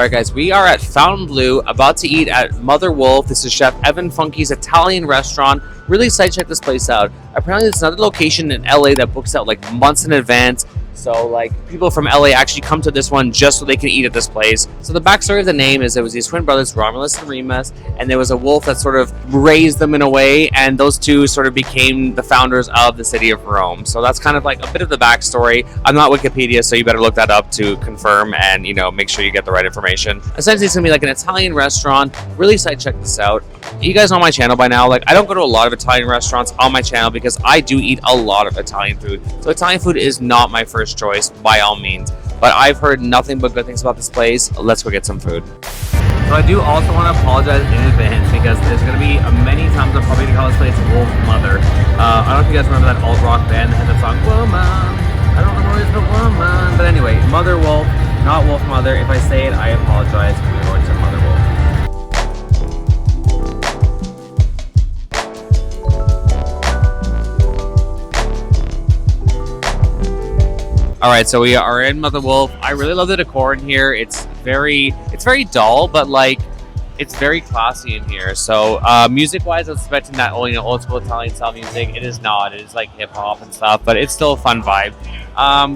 All right, guys, we are at Fontainebleau, about to eat at Motherwolf. This is Chef Evan Funke's Italian restaurant. Really excited to check this place out. Apparently, there's another location in LA that books out like months in advance. So, like, people from LA actually come to this one just so they can eat at this place. So, the backstory of the name is it was these twin brothers, Romulus and Remus, and there was a wolf that sort of raised them in a way, and those two sort of became the founders of the city of Rome. So, that's kind of like a bit of the backstory. I'm not Wikipedia, so you better look that up to confirm and, you know, make sure you get the right information. Essentially, it's gonna be like an Italian restaurant. Really excited to check this out. You guys know my channel by now. Like, I don't go to a lot of Italian restaurants on my channel because I do eat a lot of Italian food. So Italian food is not my first choice by all means, but I've heard nothing but good things about this place. Let's go get some food. So I do also want to apologize in advance because there's going to be many times I'm probably going to call this place Wolf Mother. I don't know if you guys remember that alt rock band that had the song Woman. I don't know where it's the woman, but anyway, Mother Wolf, not Wolf Mother. If I say it, I apologize. We're going to Mother Wolf. All right, so we are in Motherwolf. I really love the decor in here. It's very dull, but like it's very classy in here. So music-wise, I was expecting that old school Italian style music. It is not. It is like hip hop and stuff, but it's still a fun vibe.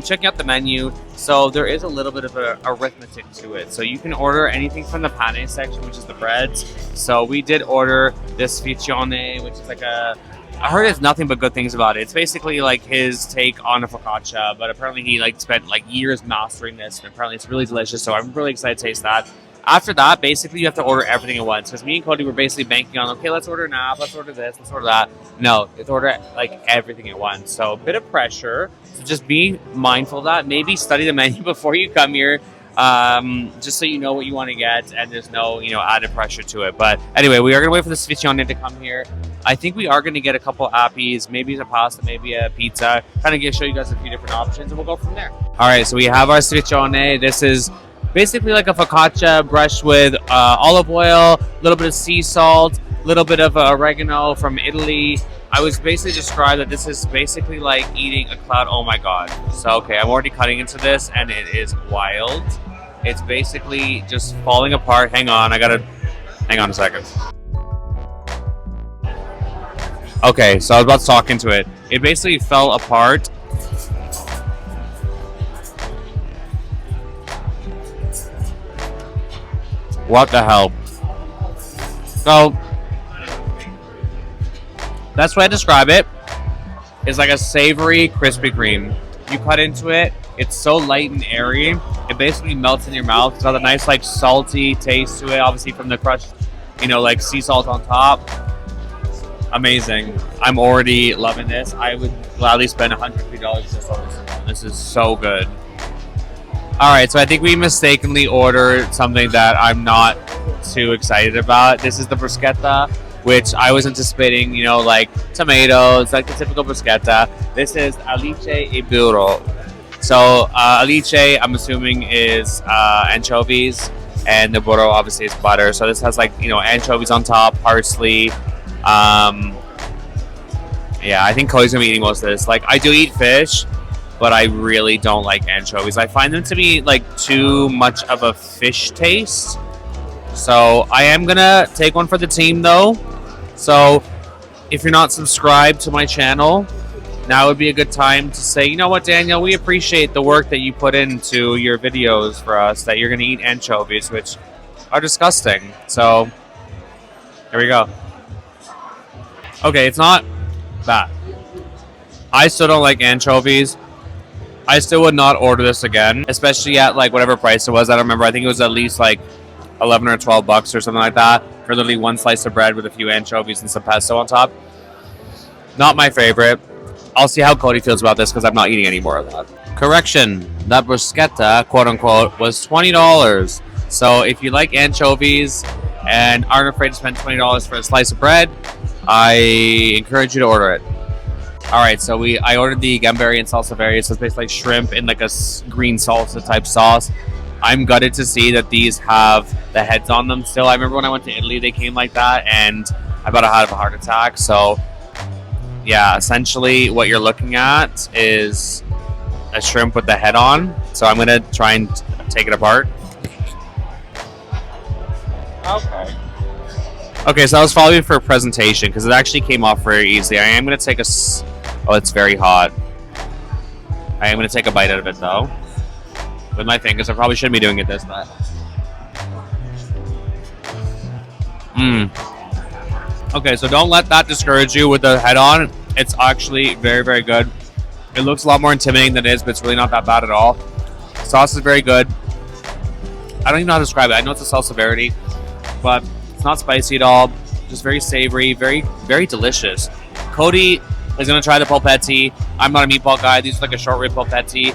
Checking out the menu. So there is a little bit of a arithmetic to it. So you can order anything from the pane section, which is the breads. So we did order this sfizione, which is like I heard it's nothing but good things about it. It's basically like his take on a focaccia, but apparently he like spent like years mastering this, and apparently it's really delicious. So I'm really excited to taste that. After that, basically you have to order everything at once because me and Cody were basically banking on, okay, let's order an app, let's order this, let's order that. No, it's order like everything at once. So a bit of pressure. So just be mindful of that. Maybe study the menu before you come here. Just so you know what you want to get and there's no, added pressure to it. But anyway, we are going to wait for the sfizione to come here. I think we are going to get a couple appies, maybe a pasta, maybe a pizza, kind of show you guys a few different options, and we'll go from there. All right, so we have our sfizione. This is basically like a focaccia brushed with olive oil, a little bit of sea salt, a little bit of oregano from Italy. I was basically described that this is basically like eating a cloud. Oh my God. So, okay, I'm already cutting into this and it is wild. It's basically just falling apart. Hang on a second. Okay, so I was about to talk into it. It basically fell apart. What the hell? So, that's what I describe it. It's like a savory Krispy Kreme. You cut into it, it's so light and airy. It basically melts in your mouth. It's got a nice like salty taste to it, obviously from the crushed, like sea salt on top. Amazing. I'm already loving this. I would gladly spend $150 just on this. This is so good. All right, so I think we mistakenly ordered something that I'm not too excited about. This is the bruschetta, which I was anticipating, like tomatoes, like the typical bruschetta. This is alice e burro. So alice, I'm assuming, is anchovies, and the burro obviously is butter. So this has like, anchovies on top, parsley. Yeah, I think Cody's gonna be eating most of this. Like, I do eat fish, but I really don't like anchovies. I find them to be like too much of a fish taste. So I am gonna take one for the team though. So if you're not subscribed to my channel, now would be a good time to say, you know what, Daniel, we appreciate the work that you put into your videos for us, that you're gonna eat anchovies, which are disgusting. So here we go. Okay, it's not bad. I still don't like anchovies. I still would not order this again, especially at like whatever price it was. I don't remember. I think it was at least like 11 or 12 bucks or something like that for literally one slice of bread with a few anchovies and some pesto on top. Not my favorite. I'll see how Cody feels about this because I'm not eating any more of that. Correction, that bruschetta, quote unquote, was $20. So if you like anchovies and aren't afraid to spend $20 for a slice of bread, I encourage you to order it. All right, so I ordered the gamberi and salsa verde. So it's basically like shrimp in like a green salsa type sauce. I'm gutted to see that these have the heads on them still. I remember when I went to Italy, they came like that, and I about had a heart attack. So yeah, essentially what you're looking at is a shrimp with the head on. So I'm gonna try and take it apart. Okay. Okay, so I was following for a presentation because it actually came off very easily. I am going to take oh, it's very hot. I am going to take a bite out of it, though. With my fingers. I probably shouldn't be doing it this time. Okay, so don't let that discourage you with the head on. It's actually very, very good. It looks a lot more intimidating than it is, but it's really not that bad at all. The sauce is very good. I don't even know how to describe it. I know it's a salsa verde, but it's not spicy at all. Just very savory, very, very delicious. Cody is going to try the polpetti. I'm not a meatball guy. These are like a short rib polpetti.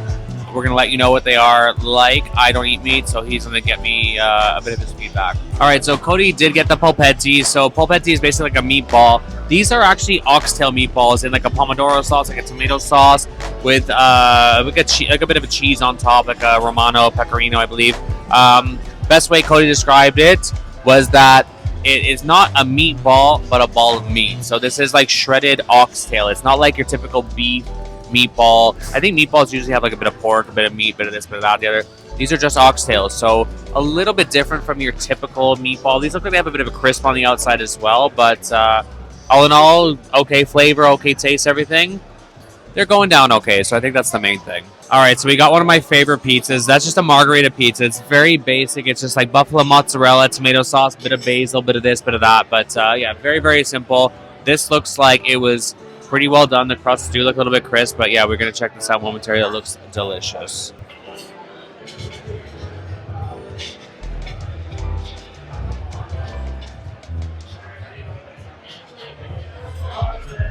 We're going to let you know what they are like. I don't eat meat, so he's going to get me a bit of his feedback. All right, so Cody did get the polpetti. So polpetti is basically like a meatball. These are actually oxtail meatballs in like a pomodoro sauce, like a tomato sauce with like a bit of a cheese on top, like a Romano pecorino, I believe. Best way Cody described it was that it is not a meatball, but a ball of meat. So this is like shredded oxtail. It's not like your typical beef meatball. I think meatballs usually have like a bit of pork, a bit of meat, a bit of this, bit of that, the other. These are just oxtails, so a little bit different from your typical meatball. These look like they have a bit of a crisp on the outside as well, but all in all, okay flavor, okay taste, everything. They're going down okay, so I think that's the main thing. All right, so we got one of my favorite pizzas. That's just a margarita pizza. It's very basic. It's just like buffalo mozzarella, tomato sauce, bit of basil, bit of this, bit of that. But yeah, very, very simple. This looks like it was pretty well done. The crusts do look a little bit crisp, but yeah, we're going to check this out momentarily. It looks delicious.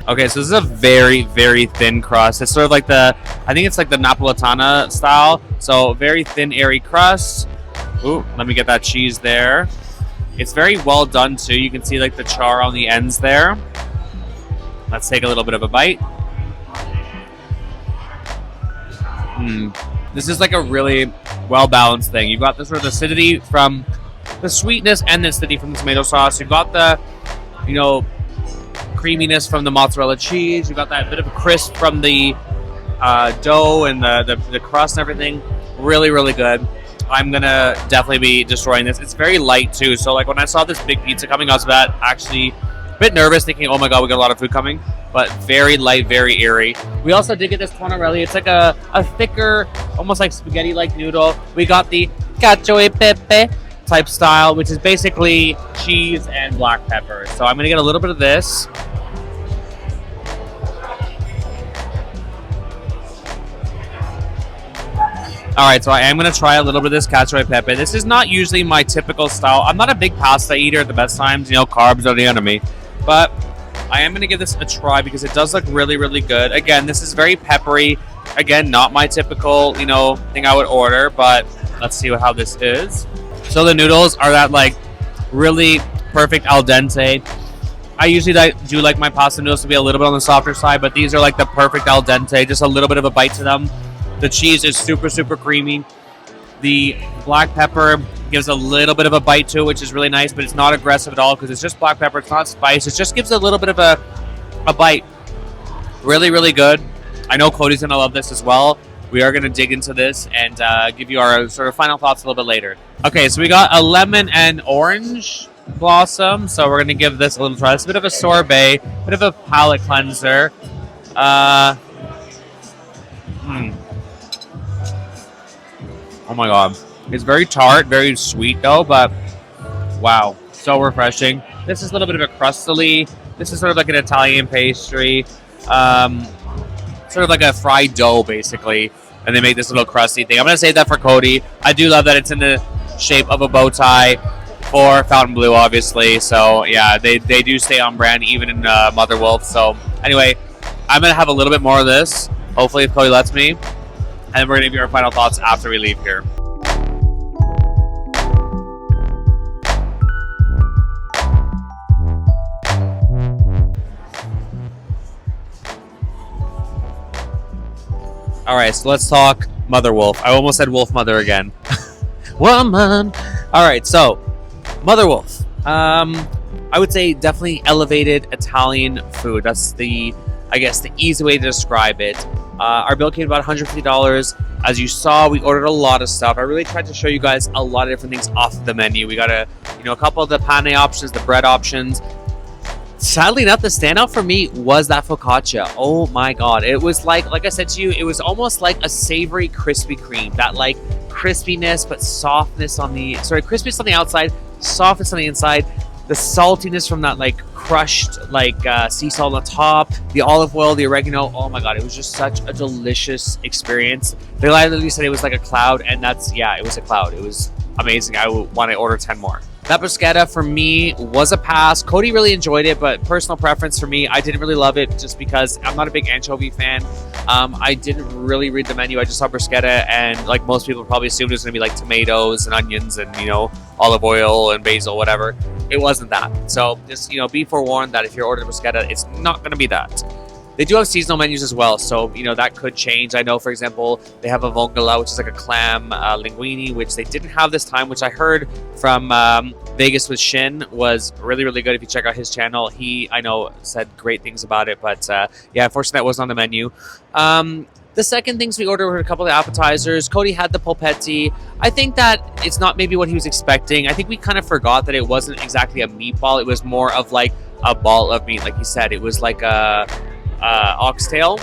Okay, so this is a very, very thin crust. It's sort of like I think it's like the Napolitana style. So very thin, airy crust. Ooh, let me get that cheese there. It's very well done too. You can see like the char on the ends there. Let's take a little bit of a bite. This is like a really well-balanced thing. You've got the sort of acidity from the sweetness and the acidity from the tomato sauce. You've got the, creaminess from the mozzarella cheese. You've got that bit of a crisp from the dough and the crust and everything. Really, really good. I'm going to definitely be destroying this. It's very light too. So like when I saw this big pizza coming, I was actually a bit nervous thinking, oh my God, we got a lot of food coming. But very light, very airy. We also did get this tornarelli. It's like a thicker, almost like spaghetti-like noodle. We got the cacio e pepe type style, which is basically cheese and black pepper. So I'm going to get a little bit of this. All right, so I am going to try a little bit of this cacio e pepe. This is not usually my typical style. I'm not a big pasta eater at the best times. Carbs are the enemy. But I am going to give this a try because it does look really, really good. Again, this is very peppery. Again, not my typical, thing I would order, but let's see how this is. So the noodles are that like really perfect al dente. I usually do like my pasta noodles to be a little bit on the softer side, but these are like the perfect al dente, just a little bit of a bite to them. The cheese is super, super creamy. The black pepper gives a little bit of a bite to it, which is really nice, but it's not aggressive at all because it's just black pepper. It's not spice. It just gives a little bit of a bite. Really, really good. I know Cody's going to love this as well. We are going to dig into this and give you our sort of final thoughts a little bit later. Okay, so we got a lemon and orange blossom. So we're going to give this a little try. It's a bit of a sorbet, bit of a palate cleanser. Oh my God. It's very tart, very sweet though, but wow, so refreshing. This is a little bit of a crustally. This is sort of like an Italian pastry. Sort of like a fried dough basically. And they make this little crusty thing. I'm going to save that for Cody. I do love that it's in the shape of a bow tie for Fontainebleau, obviously. So yeah, they do stay on brand even in Motherwolf. So anyway, I'm going to have a little bit more of this. Hopefully if Cody lets me. And then we're going to give you our final thoughts after we leave here. All right, so let's talk Mother Wolf. I almost said Wolf Mother again. Woman. All right, so Mother Wolf. I would say definitely elevated Italian food. That's the easy way to describe it. Our bill came about $150. As you saw, we ordered a lot of stuff. I really tried to show you guys a lot of different things off of the menu. We got a You know, a couple of the pane options, the bread options. Sadly enough, the standout for me was that focaccia. Oh my god. It was like I said to you, it was almost like a savory Krispy Kreme. That like crispiness but softness on the, crispiness on the outside, softness on the inside. The saltiness from that like crushed like sea salt on top, the olive oil, the oregano. Oh my god, it was just such a delicious experience. They literally said it was like a cloud, and that's, yeah, it was a cloud. It was amazing. I would want to order 10 more. That bruschetta for me was a pass. Cody really enjoyed it, but personal preference for me, I didn't really love it just because I'm not a big anchovy fan. I didn't really read the menu. I just saw bruschetta, and like most people probably assumed it was going to be like tomatoes and onions and, you know, olive oil and basil, whatever. It wasn't that. So just, you know, be forewarned that if you're ordering bruschetta, it's not going to be that. They do have seasonal menus as well, so, you know, that could change. I know, for example, they have a vongola, which is like a clam linguine, which they didn't have this time, which I heard from Vegas with Shin was really, really good. If you check out his channel, he, I know, said great things about it, but yeah, unfortunately that wasn't on the menu. The second things we ordered were a couple of appetizers. Cody had the polpetti. I think that it's not maybe what he was expecting. I think we kind of forgot that it wasn't exactly a meatball. It was more of like a ball of meat, like he said. It was like a oxtail.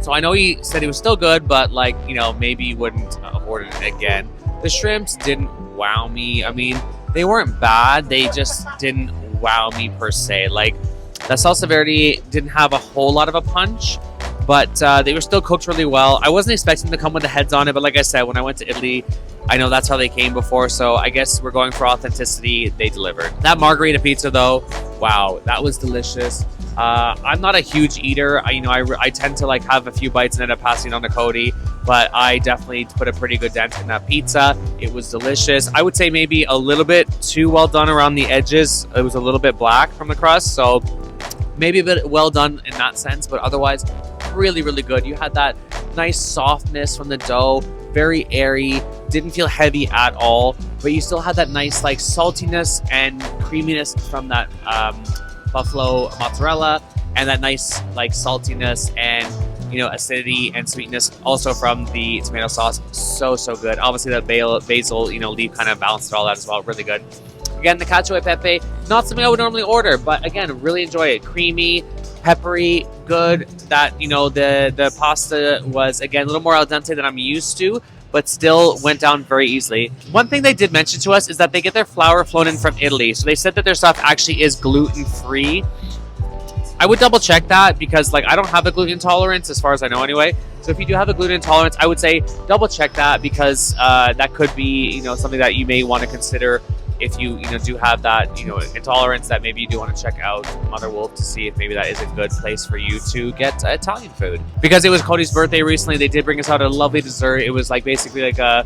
So I know he said it was still good, but like, you know, maybe you wouldn't have ordered it again. The shrimps didn't wow me. I mean, they weren't bad, they just didn't wow me per se. Like, the salsa verde didn't have a whole lot of a punch, but they were still cooked really well. I wasn't expecting them to come with the heads on it, but like I said, when I went to Italy, I know that's how they came before, so I guess we're going for authenticity. They delivered. That margarita pizza though, wow, that was delicious. I'm not a huge eater. I tend to like have a few bites and end up passing on to Cody, but I definitely put a pretty good dent in that pizza. It was delicious. I would say maybe a little bit too well done around the edges. It was a little bit black from the crust, so maybe a bit well done in that sense, but otherwise really, really good. You had that nice softness from the dough, very airy, didn't feel heavy at all, but you still had that nice like saltiness and creaminess from that buffalo mozzarella, and that nice like saltiness and, you know, acidity and sweetness also from the tomato sauce. So good. Obviously the basil, you know, leaf kind of balanced all that as well. Really good. Again, the cacio e pepe, not something I would normally order, but again, really enjoy it. Creamy, peppery, good. That, you know, the pasta was again a little more al dente than I'm used to, but still went down very easily. One thing they did mention to us is that they get their flour flown in from Italy. So they said that their stuff actually is gluten-free. I would double check that because like I don't have a gluten intolerance as far as I know anyway. So if you do have a gluten intolerance, I would say double check that because that could be, you know, something that you may want to consider if you do have that, you know, intolerance, that maybe you do want to check out Motherwolf to see if maybe that is a good place for you to get Italian food. Because it was Cody's birthday recently, they did bring us out a lovely dessert. It was like basically like a,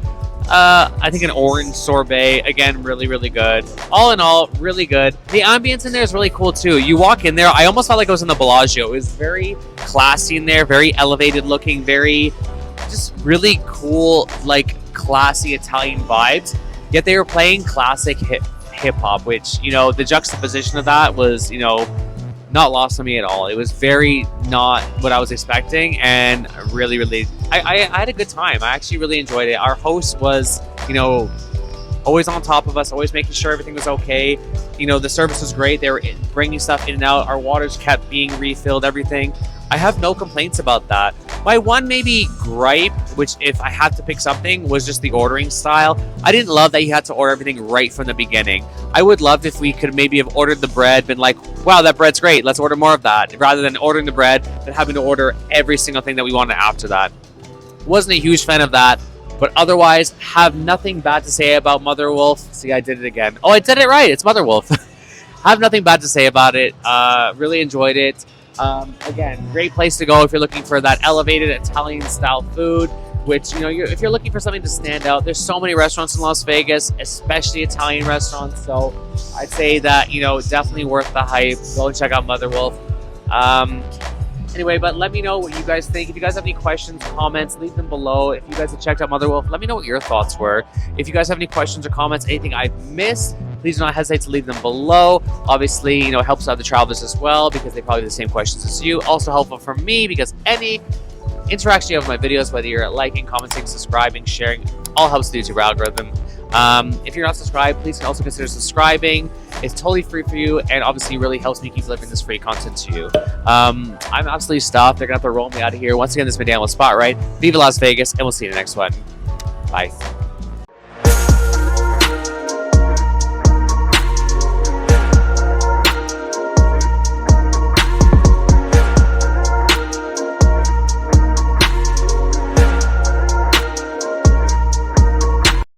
I think an orange sorbet. Again, really, really good. All in all, really good. The ambience in there is really cool too. You walk in there, I almost felt like I was in the Bellagio. It was very classy in there, very elevated looking, very just really cool, like classy Italian vibes. Yet they were playing classic hip hop, which, you know, the juxtaposition of that was, you know, not lost on me at all. It was very not what I was expecting, and really, really, I had a good time. I actually really enjoyed it. Our host was, you know, always on top of us, always making sure everything was okay. You know, the service was great. They were bringing stuff in and out. Our waters kept being refilled, everything. I have no complaints about that. My one maybe gripe, which if I had to pick something, was just the ordering style. I didn't love that you had to order everything right from the beginning. I would love if we could maybe have ordered the bread, been like, wow, that bread's great, let's order more of that, rather than ordering the bread and having to order every single thing that we wanted after that. Wasn't a huge fan of that, but otherwise have nothing bad to say about Motherwolf. See, I did it again. Oh, I did it right, it's Motherwolf. Have nothing bad to say about it. Really enjoyed it. Again, great place to go if you're looking for that elevated Italian style food, which, you know, if you're looking for something to stand out, there's so many restaurants in Las Vegas, especially Italian restaurants. So I'd say that, you know, definitely worth the hype. Go and check out Motherwolf. Anyway, but let me know what you guys think. If you guys have any questions, comments, leave them below. If you guys have checked out Motherwolf, let me know what your thoughts were. If you guys have any questions or comments, anything I've missed, please do not hesitate to leave them below. Obviously, you know, it helps out the travelers as well because they probably have the same questions as you. Also helpful for me because any interaction you have with my videos, whether you're liking, commenting, subscribing, sharing, all helps the YouTube algorithm. If you're not subscribed, please also consider subscribing. It's totally free for you, and obviously really helps me keep delivering this free content to you. I'm absolutely stuffed. They're gonna have to roll me out of here. Once again, this has been Daniel Spotlight. Viva Las Vegas, and we'll see you in the next one. Bye.